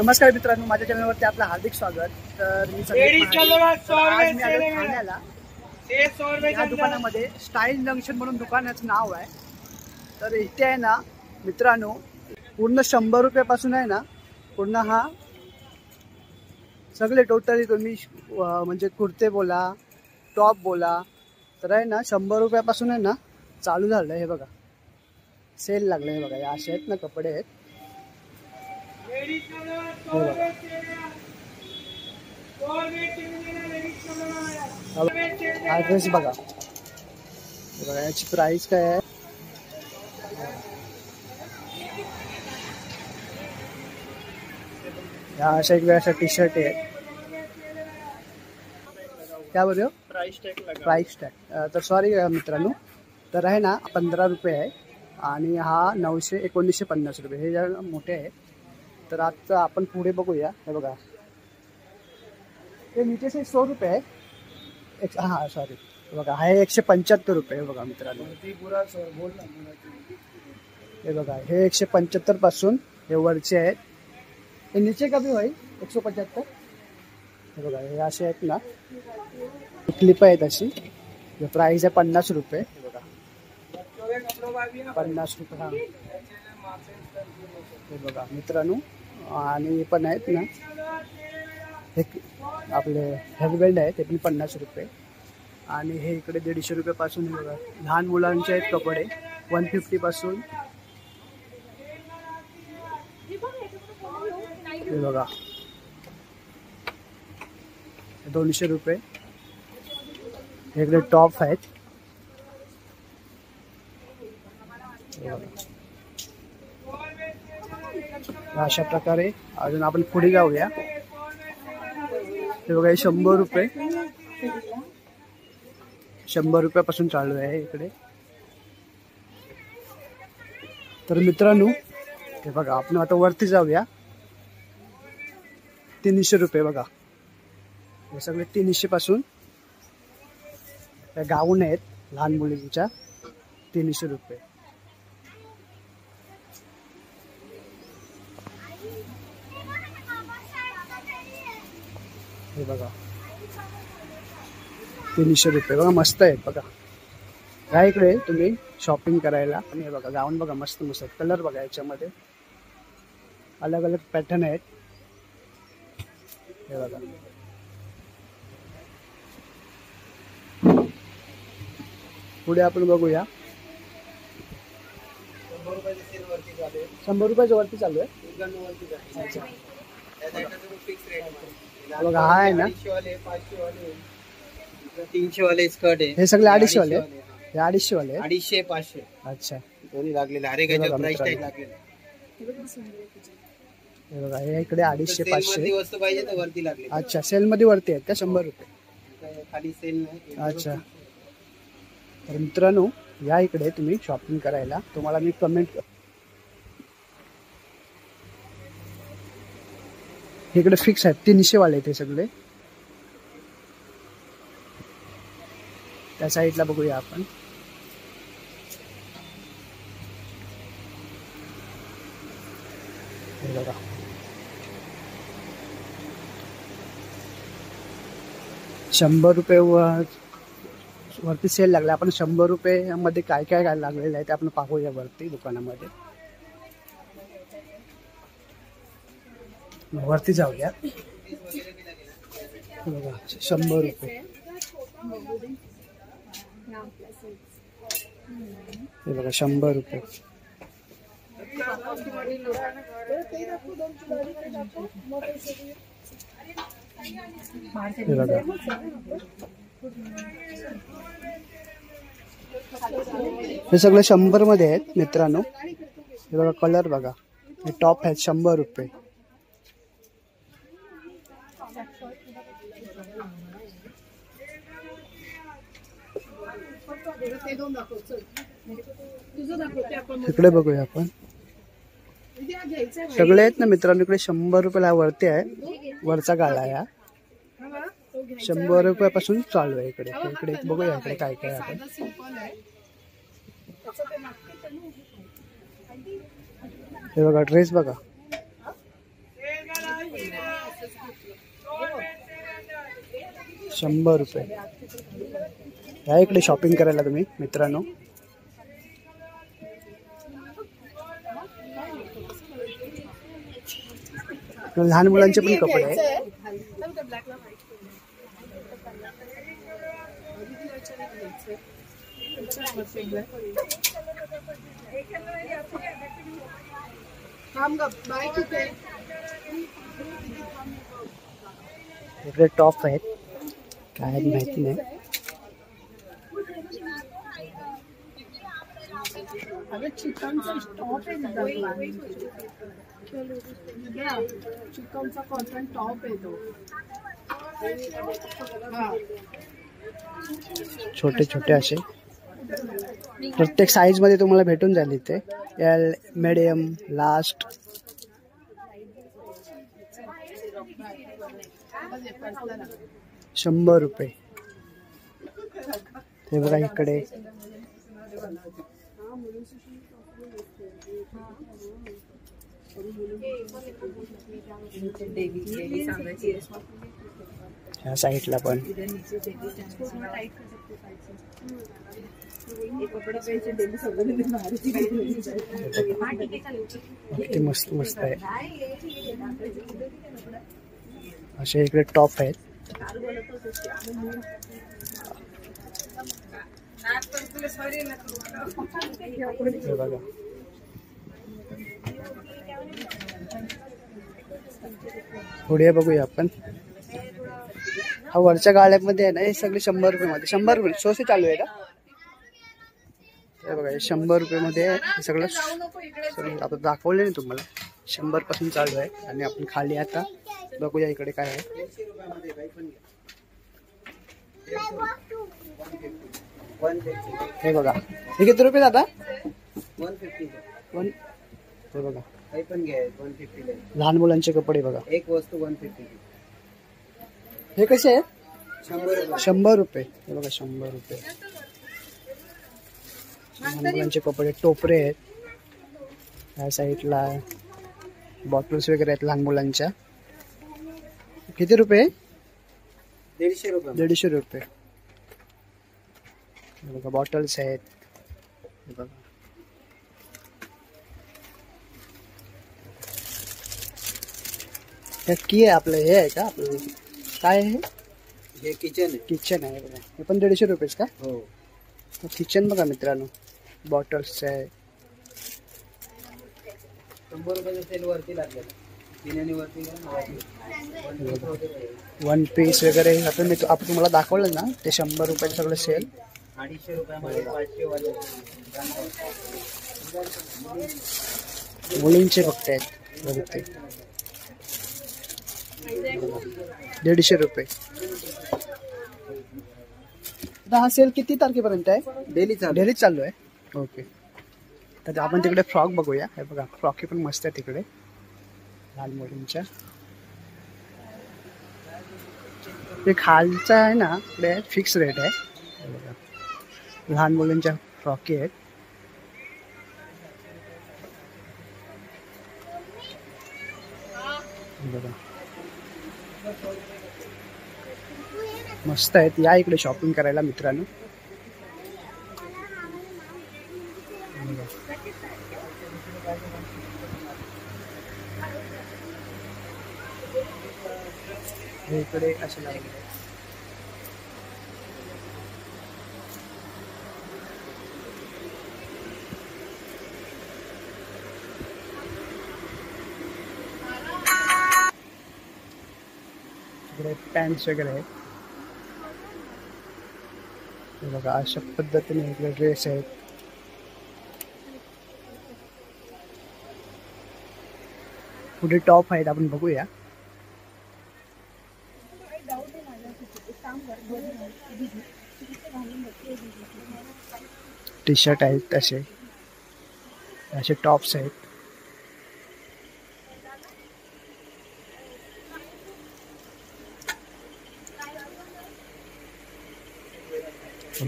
नमस्कार मित्रांनो, माझ्या चॅनलवरती आपलं हार्दिक स्वागत। तर मी ठाण्याला या दुकानामध्ये स्टाईल जंक्शन म्हणून दुकानाचं नाव आहे। तर इथे आहे ना मित्रांनो, पूर्ण 100 रुपयापासून आहे ना, पूर्ण हा सगळे टोटली तुम्ही म्हणजे कुर्ते बोला, टॉप बोला, तर आहे ना 100 रुपयापासून आहे ना चालू झालं आहे। हे बघा सेल लागलं आहे बघा, या असे आहेत ना कपडे आहेत। ड्रेस बघा, याची प्राइस काय आहे? या अशा एक वेळ अशा टी शर्ट आहे, क्या बोल रहे हो? प्राइस टॅग तर सॉरी मित्रांनो, तर आहे ना 15 रुपये आहे आणि हा 1950 रुपये, हे जरा मोठे आहे। तर आता आपण पुढे बघूया। हे बघा, हे नीचे से 100 रुपये आहे। हां सॉरी, बघा हा 175 रुपये बघा मित्रांनो। हे बघा, हे 175 पासून हे वरचे आहेत, हे नीचे का भी होईल 175। हे बघा, हे असे आहेत ना, क्लिप आहेत अशी, प्राइस आहे 50 रुपये। हे बघा 50 रुपये। हां हे बघा मित्रांनो, आणि पण आहेत ना एक आपले हेअरबँड आहे, ते पण 50 रुपये। आणि हे इकडे 150 रुपयापासून बघा लहान मुलांचे आहेत कपडे, 150 पासून। हे बघा 200 रुपये। इकडे टॉप आहेत, अशा प्रकारे। अजून आपण पुढे जाऊया। हे बघा, 100 रुपये, 100 रुपयापासून चालू आहे इकडे। तर मित्रांनो हे बघा, आपण आता वरती जाऊया। 300 रुपये बघा, हे सगळे 300 पासून गाऊन आहेत लहान मुलींच्या, 300 रुपये। हे बघा 300 रुपये बघा, मस्त आहेत बघा। या इकडे तुम्ही शॉपिंग करायला। आणि हे बघा गाऊन बघा, मस्त मस्त आहेत, कलर बघा, याच्यामध्ये अलग अलग पॅटर्न आहेत। हे बघा, पुढे आपण बघूया। 100 रुपयाच्या वरती चालू आहे। बघा हा आहे ना 300 वाले स्कर्ट आहे, हे सगळे 250 वाले, हे 250 वाले, 250 500 अच्छा दोन्ही लागलेले। अरे काय प्राइस टॅग लागलेला। हे बघा, हे इकडे 250 500 वस्तू पाहिजे तर वरती लागले। अच्छा, सेल मध्ये वरती आहेत का 100 रुपये? खाली सेल नाही। अच्छा, तर मित्रांनो या इकडे तुम्ही शॉपिंग करायला, तुम्हाला मी कमेंट इकडे फिक्स आहेत 300 वाले ते सगळे। त्या साईडला बघूया आपण। हे बघा, ₹100 वरती सेल लागला। आपण 100 रुपये मध्ये काय काय लागलेलं आहे ते आपण पाहूया वरती दुकानामध्ये। वरती जाऊया। बघा 100 रुपये, हे बघा 100 रुपये। हे बघा, हे सगळे 100 मध्ये आहेत मित्रांनो। हे बघा कलर बघा, हे टॉप आहेत 100 रुपये। इकडे बघूया आपण, सगळे आहेत ना मित्रांनो, इकडे 100 रुपयाला वरती आहे, वरचा गाळा आहे। 100 रुपयापासून चालू आहे इकडे। इकडे बघूया इकडे काय काय आहे। हे बघा ड्रेस बघा, ₹100. या इकडे शॉपिंग करायला तुम्ही मित्रांनो. लहान मुलांचे पण कपडे आहेत. इकडे टॉप आहेत, काय माहिती नाही. चिकनचा टॉप चिकनचा कॉटन टॉप आहे तो. छोटे छोटे असे प्रत्येक साईज मध्ये तुम्हाला भेटून जाईल इथे. L, medium, last. ₹100. ते बघा इकडे ह्या साईडला पण किती मस्त मस्त आहे. असे इकडे टॉप आहेत. हे बघा पुढे बघूया आपण. हा वरच्या गाळ्यामध्ये आहे ना, हे सगळे ₹100 मध्ये. ₹100 स्वस्त चालू आहे का? हे बघा हे ₹100 मध्ये हे सगळं आता दाखवले ना तुम्हाला. 100 पासून चालू आहे. आणि आपण खाली आता बघूया इकडे काय आहे. हे बघा हे किती रुपये आता? 150. हे बघा काही पण घ्या 150. लहान मुलांचे कपडे बघा. एक वस्तू 150. हे कसे आहेत? ₹100. ₹100. हे बघा ₹100. लहान मुलांचे कपडे, टोपरे आहेत या साईडला. बॉटल्स वगैरे आहेत लहान मुलांच्या. किती रुपये? ₹150. हे बघा बॉटल्स आहेत. हे बघा त्यात की आहे आपलं, हे आहे का आपलं काय आहे? हे किचन आहे. किचन आहे बघा. हे पण ₹150 का? हो. किचन बघा मित्रांनो. बॉटल्स आहे. ₹100 सेल वरती लागलेलं. पिण्याने वरती वन पीस वगैरे आपण तुम्हाला दाखवलं ना, ते ₹100 सगळं सेल. ₹250 वाले. मुलींचे फक्त आहेत बघते. ₹150. आता हा सेल किती तारखेपर्यंत आहे? डेली चालू आहे. ओके. तर आपण तिकडे फ्रॉक बघूया. हे बघा फ्रॉकी पण मस्त आहे तिकडे लहान मुलींच्या. ते खालचा आहे ना, इकडे फिक्स रेट आहे. हे बघा लहान मुलींच्या फ्रॉकी आहेत. बघा मस्त आहेत. या इकडे शॉपिंग करायला मित्रांनो. हे इकडे असे लागले. इकडे पॅन्ट्स वगैरे आहेत. हे बघा अशा पद्धतीने इकडे ड्रेस आहेत. पुढे टॉप आहेत, आपण बघूया. टी शर्ट आहेत असे असे टॉप्स आहेत.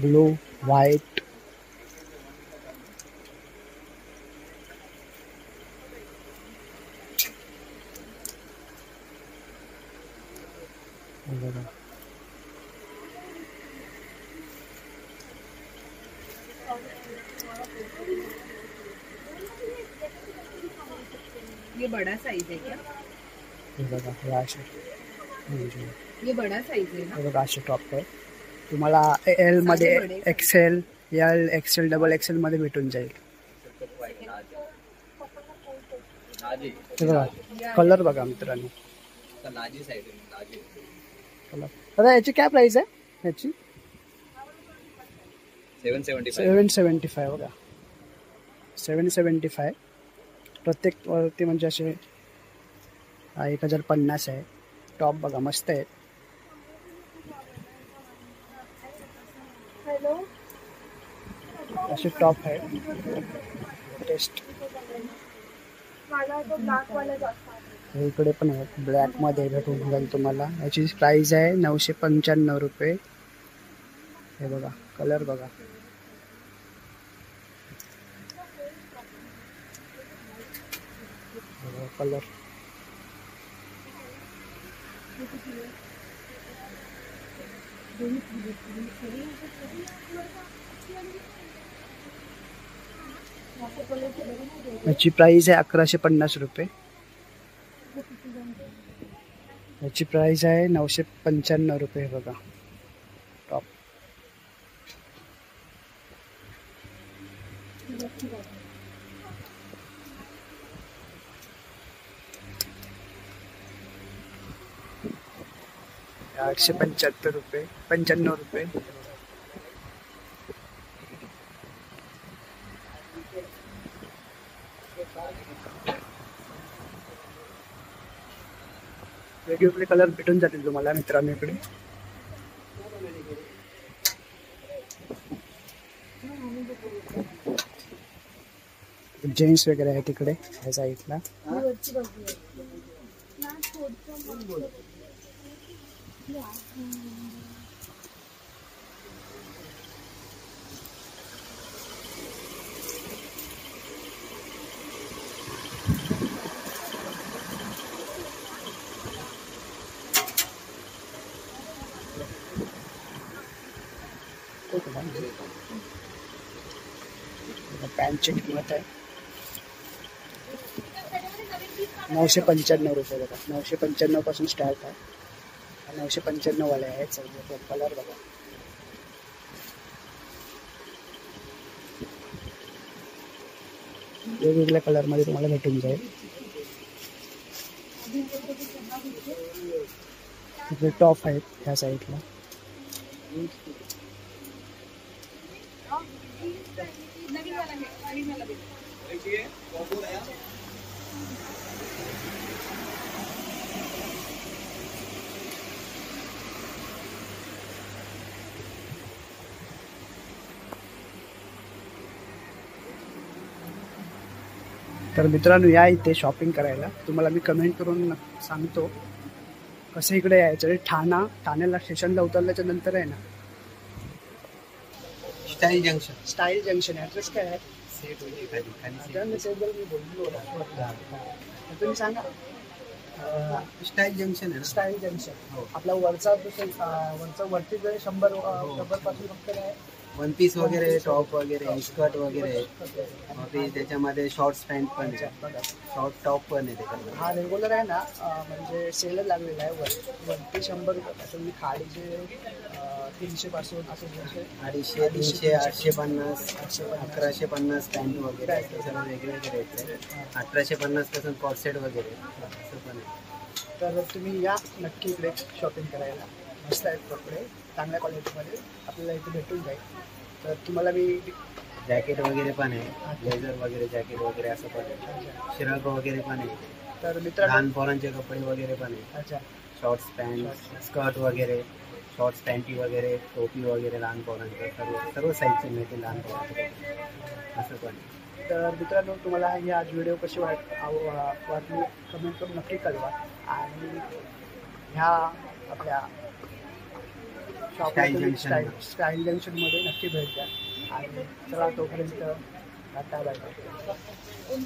Blue, white. ये बड़ा साइज है क्या? हे बघा हे असे ये बड़ा साइज है ना? हे बघा असे टॉप आहे. तुम्हाला एल मध्ये XL L XL double XL मध्ये भेटून जाईल. हे बघा कलर बघा मित्रांनो. कलर दादा याची काय प्राइस आहे याची? 775 बघा 775 प्रत्येक वरती म्हणजे असे 1050 आहे. टॉप बघा मस्त आहे. असे टॉप आहे टेस्ट. हे इकडे पण आहे ब्लॅक मध्ये भेटून जाईल तुम्हाला. याची प्राइस आहे 995 रुपये. हे बघा कलर बघा. कलर याची प्राइस आहे 1150 रुपये. याची प्राइस आहे 995 रुपये. बघा टॉप. ₹875 95 रुपये. वेगवेगळे कलर भेटून जातील तुम्हाला मित्रांनो इकडे. जेंट्स वगैरे आहे तिकडे ह्या साईडला. पॅन्टची किंमत आहे 995 रुपये. बघा 995 पासून स्टार्ट आहे. 995 वाले आहेत सगळे. कलर बघा. वेगवेगळ्या कलर मध्ये तुम्हाला भेटून जाईल. इकडे टॉप आहेत ह्या साईडला. तर मित्रांनो या इथे शॉपिंग करायला. तुम्हाला मी कमेंट करून सांगतो कसं इकडे यायचं. ठाण्याला स्टेशनला उतरल्याच्या नंतर आहे ना स्टाईल जंक्शन ॲड्रेस काय आहे? तुम्ही सांगा. स्टाईल जंक्शन आहे. स्टाईल जंक्शन आपला वरचा वरती जर 100 पासून फक्त काय वन पीस वगैरे टॉप वगैरे स्कर्ट वगैरे त्याच्यामध्ये शॉर्ट्स पॅन्ट पण आहे. शॉर्ट टॉप पण आहे त्याच्यामध्ये. हा रेग्युलर आहे ना म्हणजे सेलच लागलेला आहे. वरती 100 रुपयापासून मी खाडीचे 300 पासून असं 250 300 850 1150 पॅन्ट वगैरे सर्व वेगवेगळे रेट आहे. 1850 पासून कॉर्सेट वगैरे असं पण आहे. तर तुम्ही या नक्की इकडे शॉपिंग करायला. मस्त आहेत कपडे चांगल्या क्वालिटीमध्ये आपल्याला इथे भेटून जाईल. तर तुम्हाला मी जॅकेट वगैरे पण आहे. ब्लेझर वगैरे जॅकेट वगैरे असं पण आहे. श्रग वगैरे पण आहे. तर मित्रांनो लहान पोरांचे कपडे वगैरे पण आहे. अच्छा शॉर्ट्स पॅन्ट स्कर्ट वगैरे शॉर्ट्स पॅन्टी वगैरे टोपी वगैरे लहान पोरांचं सर्व साईजचे मिळते लहान पोरांचे असं पण. तर मित्रांनो तुम्हाला ही आज व्हिडिओ कशी वाटली कमेंट करून नक्की कळवा. आणि ह्या आपल्या स्टाईल जंक्शनमध्ये नक्की भेट द्या. आणि चला तोपर्यंत टाटा बाय बाय.